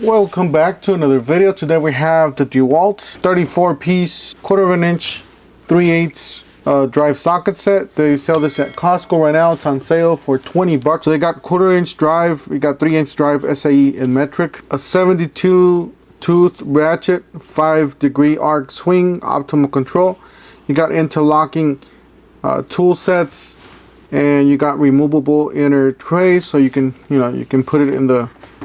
Welcome back to another video. Today we have the DeWalt 34 piece 1/4 inch 3/8 drive socket set. They sell this at Costco right now. It's on sale for 20 bucks. So they got 1/4 inch drive, we got 3/8 drive SAE in metric, a 72 tooth ratchet, 5-degree arc swing, optimal control. You got interlocking tool sets, and you got removable inner trays, so you can put it in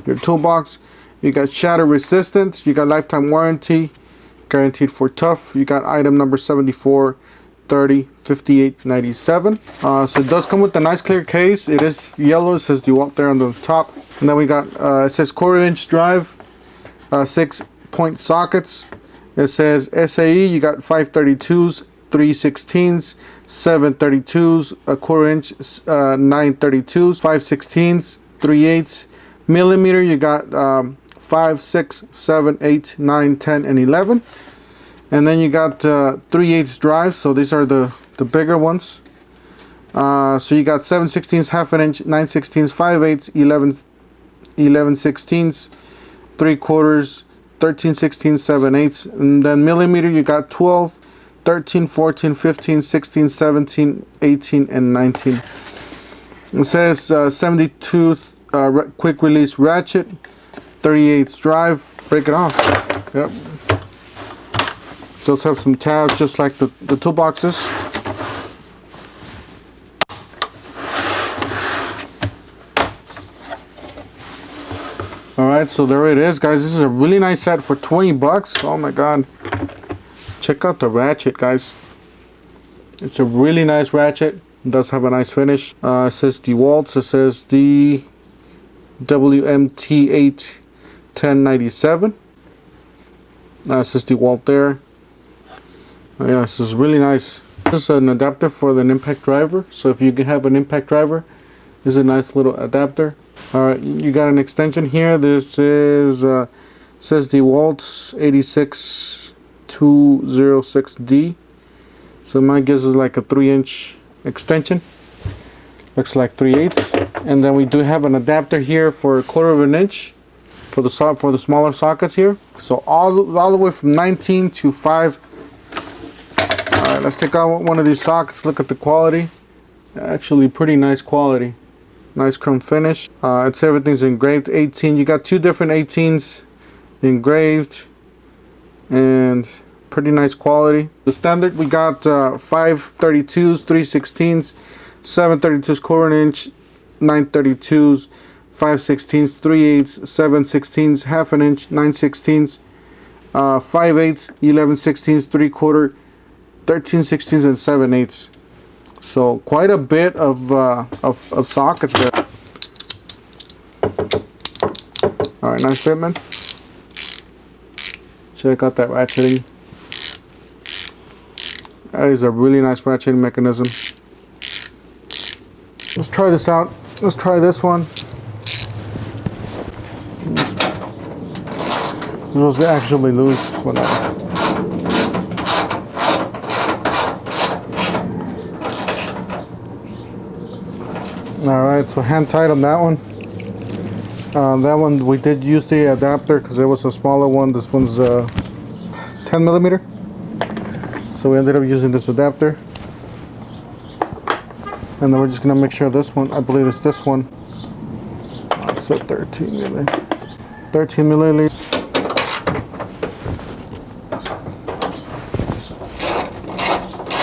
your toolbox. You got shatter resistance, you got lifetime warranty, guaranteed for tough. You got item number 74305897. So it does come with a nice clear case. It is yellow, it says DeWalt there on the top. And then we got it says 1/4 inch drive, 6-point sockets. It says SAE, you got 532s, 3/16s, 732s, a 1/4 inch, 932s, 5/16s, 3/8 millimeter. You got 5, 6, 7, 8, 9, 10, and 11. And then you got 3/8 drives. So these are the bigger ones. So you got 7/16s, 1/2 inch, 9/16s, 5/8, 11/16s, 3/4, 13/16, 7/8, and then millimeter you got 12, 13, 14, 15, 16, 17, 18, and 19. It says 72 quick release ratchet, 3/8 drive. Break it off. Yep. So let's have some tabs just like the toolboxes. Alright, so there it is, guys. This is a really nice set for 20 bucks. Oh my god. Check out the ratchet, guys. It's a really nice ratchet. It does have a nice finish. It says DeWalt. It says DWMT8 1097. It says DeWalt there. Oh yeah, this is really nice. This is an adapter for an impact driver. So if you have an impact driver, this is a nice little adapter. Alright, you got an extension here. This is says DeWalt 86206D. So my guess is like a 3-inch extension. Looks like 3/8. And then we do have an adapter here for 1/4 inch for the smaller sockets here. So all the way from 19 to 5. Alright, let's take out one of these sockets. Look at the quality. Actually pretty nice quality. Nice chrome finish. It's everything's engraved 18. You got 2 different 18s engraved and pretty nice quality. The standard we got 532s, 3/16s, 732s 1/4 inch, 932s, 5/16s, 3/8s, 7/16s, 1/2 inch, 9/16s, 5/8s, 11/16s, 3/4, 13/16s, and 7/8s. So quite a bit of sockets there. Alright, nice fitment. Check out that ratcheting. That is a really nice ratcheting mechanism. Let's try this out. Let's try this one. It was actually loose when I... Alright, so hand tight on that one. That one we did use the adapter because it was a smaller one. This one's 10 millimeter. So we ended up using this adapter. And then we're just going to make sure this one, I believe it's this one. It's a 13 milliliter. 13 milliliter.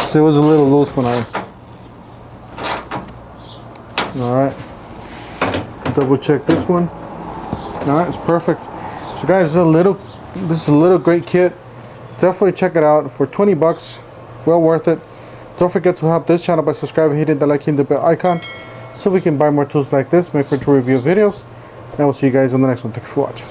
So it was a little loose when I... Alright, double check this one. Alright, it's perfect. So guys, this is a little great kit. Definitely check it out for 20 bucks. Well worth it. Don't forget to help this channel by subscribing, hitting the like and the bell icon so we can buy more tools like this, make sure to review videos, and we'll see you guys on the next one. Thank you for watching.